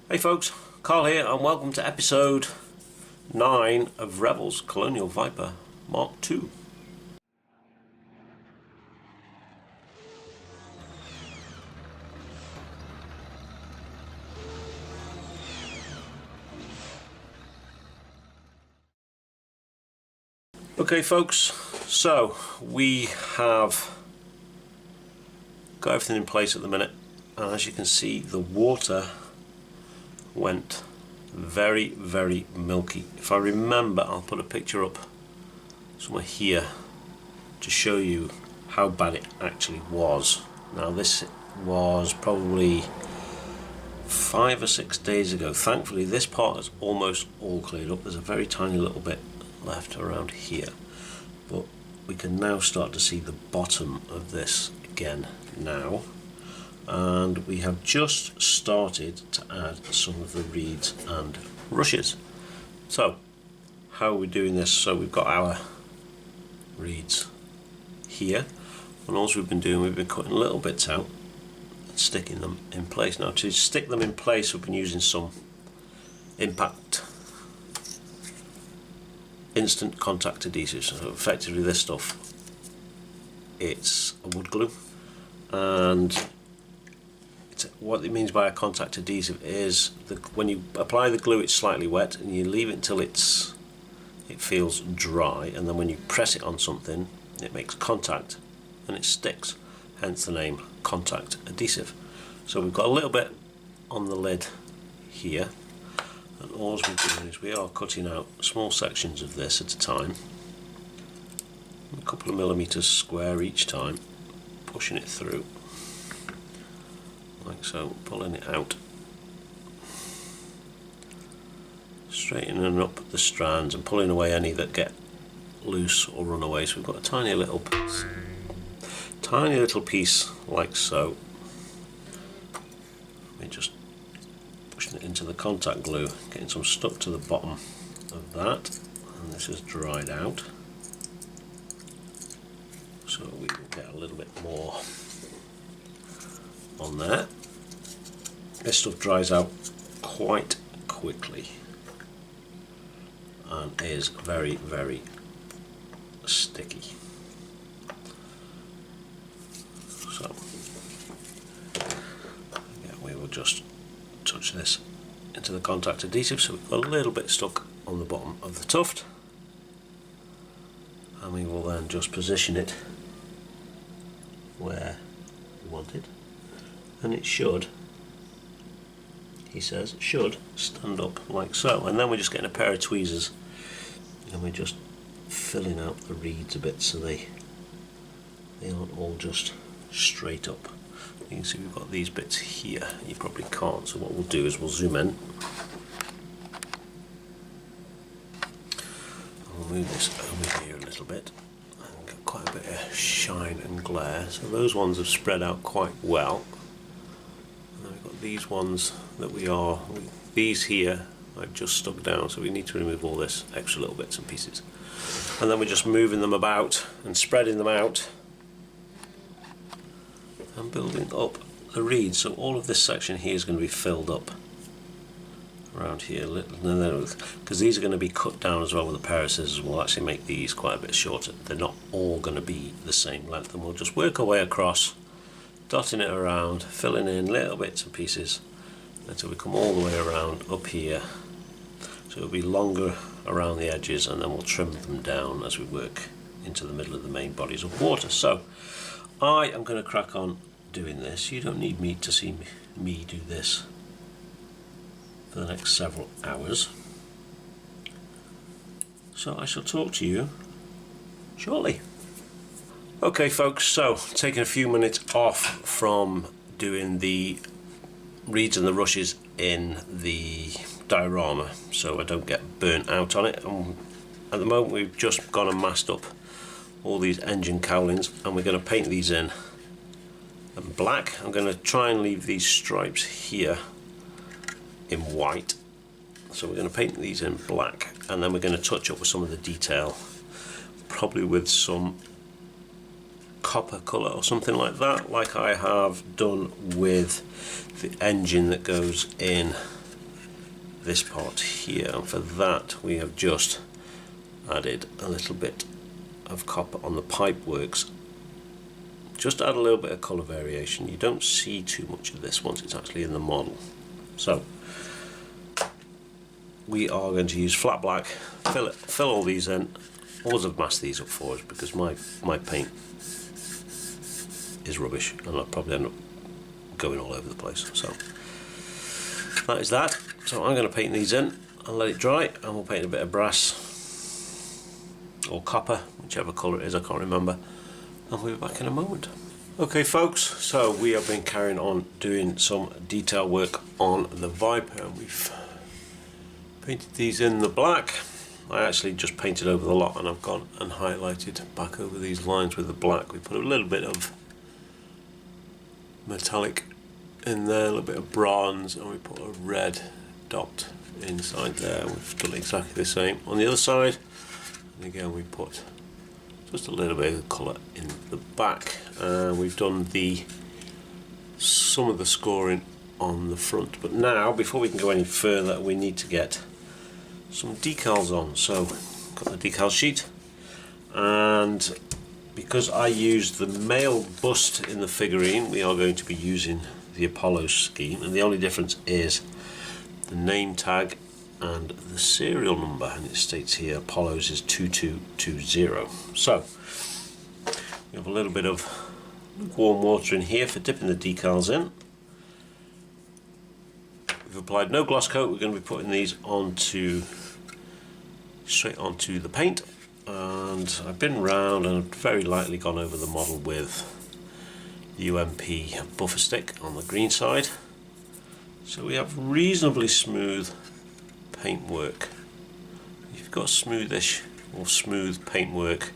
Hey folks, Carl here and welcome to episode 9 of Revell's Colonial Viper Mark II. Okay folks, so we have got everything in place at the minute, and as you can see the water went very milky. If I remember, I'll put a picture up somewhere here to show you how bad it actually was. Now this was probably 5 or 6 days ago. Thankfully this part is almost all cleared up. There's a very tiny little bit left around here, but we can now start to see the bottom of this again now. And we have just started to add some of the reeds and rushes. So how are we doing this? So we've got our reeds here, and all we've been doing, we've been cutting little bits out and sticking them in place. Now to stick them in place, we've been using some impact instant contact adhesive. So effectively this stuff, it's a wood glue, and what it means by a contact adhesive is when you apply the glue it's slightly wet and you leave it until it feels dry, and then when you press it on something it makes contact and it sticks, hence the name contact adhesive. So we've got a little bit on the lid here, and all we're doing is we are cutting out small sections of this at a time, a couple of millimeters square each time, pushing it through like so, pulling it out, straightening up the strands and pulling away any that get loose or run away. So we've got a tiny little piece like so. We're just pushing it into the contact glue, getting some stuck to the bottom of that, and this is dried out, so we will get a little bit more on there. This stuff dries out quite quickly and is very sticky. So yeah, we will just touch this into the contact adhesive, so we've got a little bit stuck on the bottom of the tuft, and we will then just position it where we want it, and it should, he says, it should stand up like so. And then we're just getting a pair of tweezers and we're just filling out the reeds a bit so they aren't all just straight up. You can see we've got these bits here, you probably can't, so what we'll do is we'll zoom in. We'll move this over here a little bit and get quite a bit of shine and glare. So those ones have spread out quite well. These ones that these here I've just stuck down, so we need to remove all this extra little bits and pieces, and then we're just moving them about and spreading them out and building up the reeds. So all of this section here is going to be filled up around here, because these are going to be cut down as well with a pair of scissors. We'll actually make these quite a bit shorter. They're not all going to be the same length, and we'll just work our way across, dotting it around, filling in little bits and pieces until we come all the way around up here. So it'll be longer around the edges, and then we'll trim them down as we work into the middle of the main bodies of water. So I am going to crack on doing this. You don't need me to see me do this for the next several hours. So I shall talk to you shortly. Okay folks, so taking a few minutes off from doing the reeds and the rushes in the diorama so I don't get burnt out on it. At the moment we've just gone and masked up all these engine cowlings, and we're going to paint these in black. I'm going to try and leave these stripes here in white, so we're going to paint these in black, and then we're going to touch up with some of the detail, probably with some copper colour or something like that, like I have done with the engine that goes in this part here, and for that we have just added a little bit of copper on the pipe works, just to add a little bit of colour variation. You don't see too much of this once it's actually in the model. So we are going to use flat black, fill all these in. Always have masked these up for us because my paint is rubbish and I'll probably end up going all over the place. So that is that. So I'm going to paint these in and let it dry, and we'll paint a bit of brass or copper, whichever colour it is, I can't remember, and we'll be back in a moment. Okay folks, so we have been carrying on doing some detail work on the Viper, and we've painted these in the black. I actually just painted over the lot, and I've gone and highlighted back over these lines with the black. We put a little bit of metallic in there, a little bit of bronze, and we put a red dot inside there. We've done exactly the same on the other side, and again we put just a little bit of colour in the back. We've done some of the scoring on the front, but now before we can go any further we need to get some decals on. So got the decal sheet, and because I used the male bust in the figurine, we are going to be using the Apollo scheme, and the only difference is the name tag and the serial number, and it states here Apollo's is 2220. So we have a little bit of lukewarm water in here for dipping the decals in. We've applied no gloss coat. We're going to be putting these straight onto the paint, and I've been round and very lightly gone over the model with the UMP buffer stick on the green side, so we have reasonably smooth paintwork. If you've got smoothish or smooth paintwork,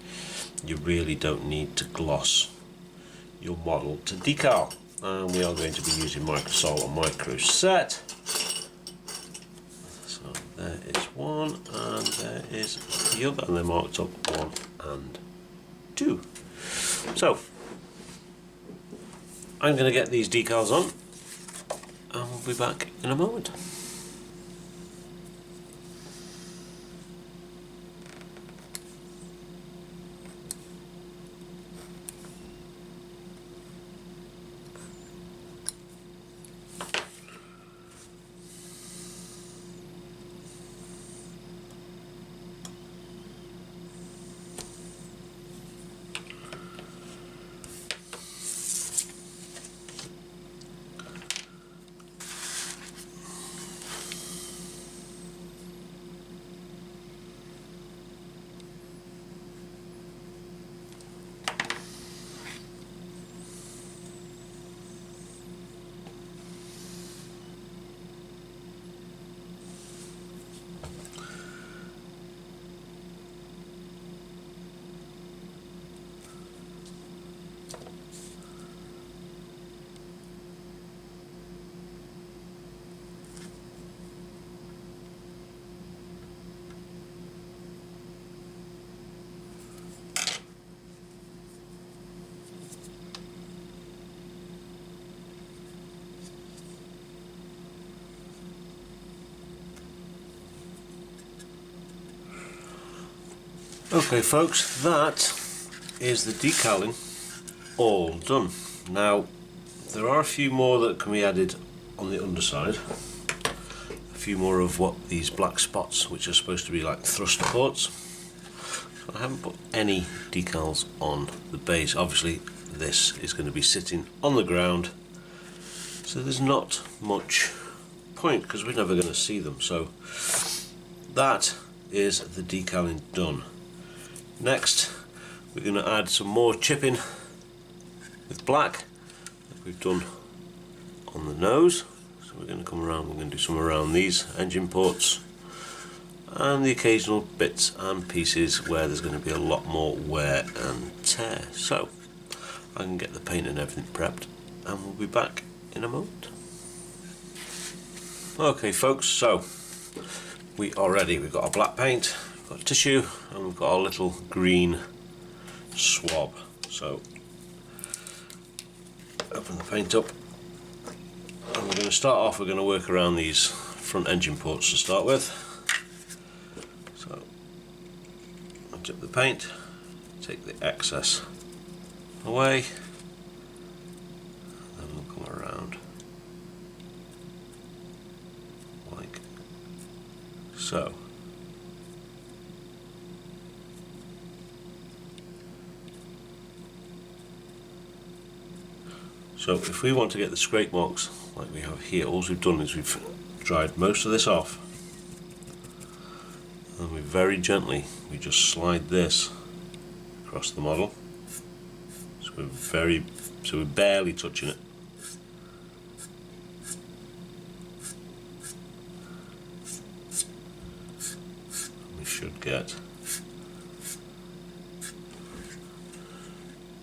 you really don't need to gloss your model to decal. And we are going to be using Microsol or Microset. So there is one, and there is the other, and they're marked up 1 and 2. So I'm going to get these decals on, and we'll be back in a moment. Okay folks, that is the decaling all done. Now there are a few more that can be added on the underside, a few more of what these black spots which are supposed to be like thrust ports. So I haven't put any decals on the base. Obviously this is going to be sitting on the ground, so there's not much point because we're never going to see them. So that is the decaling done. Next we're going to add some more chipping with black like we've done on the nose. So we're going to come around, we're going to do some around these engine ports and the occasional bits and pieces where there's going to be a lot more wear and tear. So I can get the paint and everything prepped, and we'll be back in a moment. Okay folks, so we are ready. We've got our black paint, we've got tissue, and we've got our little green swab. So open the paint up, and we're going to start off, we're going to work around these front engine ports to start with. So I'll dip the paint, take the excess away, and then we'll come around like so. So if we want to get the scrape marks like we have here, all we've done is we've dried most of this off, and we very gently just slide this across the model. So we're barely touching it. We should get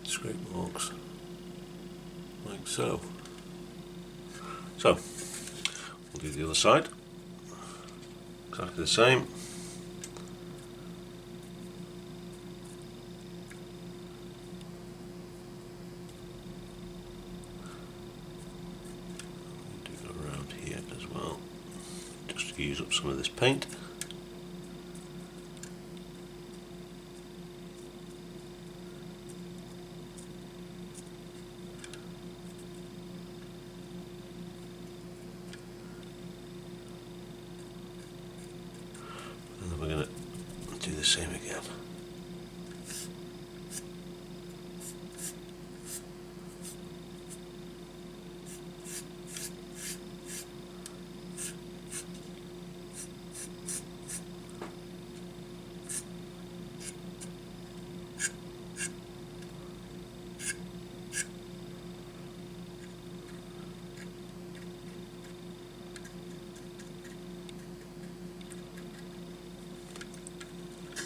scrape marks like so. So we'll do the other side, exactly the same. Do it around here as well, just to use up some of this paint. And then we're going to do the same again.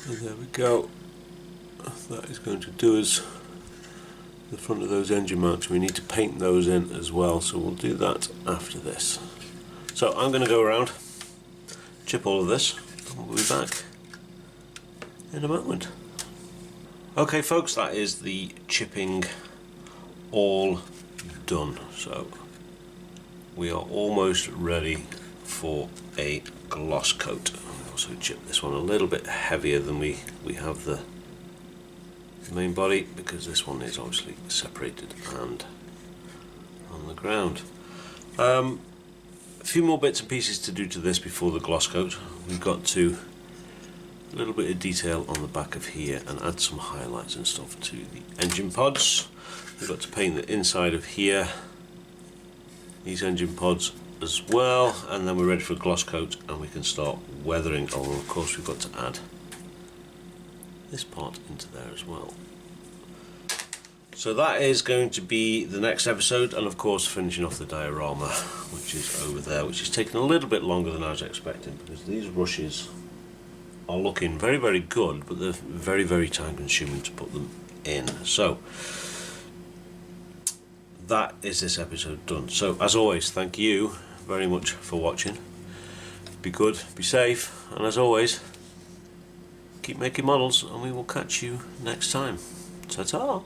And there we go. That is going to do us the front of those engine mounts. We need to paint those in as well, so we'll do that after this. So I'm going to go around, chip all of this, and we'll be back in a moment. Okay folks, that is the chipping all done. So we are almost ready for a gloss coat. Also chip this one a little bit heavier than we have the main body, because this one is obviously separated and on the ground. A few more bits and pieces to do to this before the gloss coat. We've got to a little bit of detail on the back of here and add some highlights and stuff to the engine pods. We've got to paint the inside of here, these engine pods as well, and then we're ready for a gloss coat and we can start weathering. Oh, and of course we've got to add this part into there as well. So that is going to be the next episode, and of course finishing off the diorama, which is over there, which is taking a little bit longer than I was expecting, because these rushes are looking very, very good, but they're very, very time consuming to put them in. So that is this episode done. So as always, thank you very much for watching. Be good, be safe, and as always, keep making models, and we will catch you next time. Ta-ta!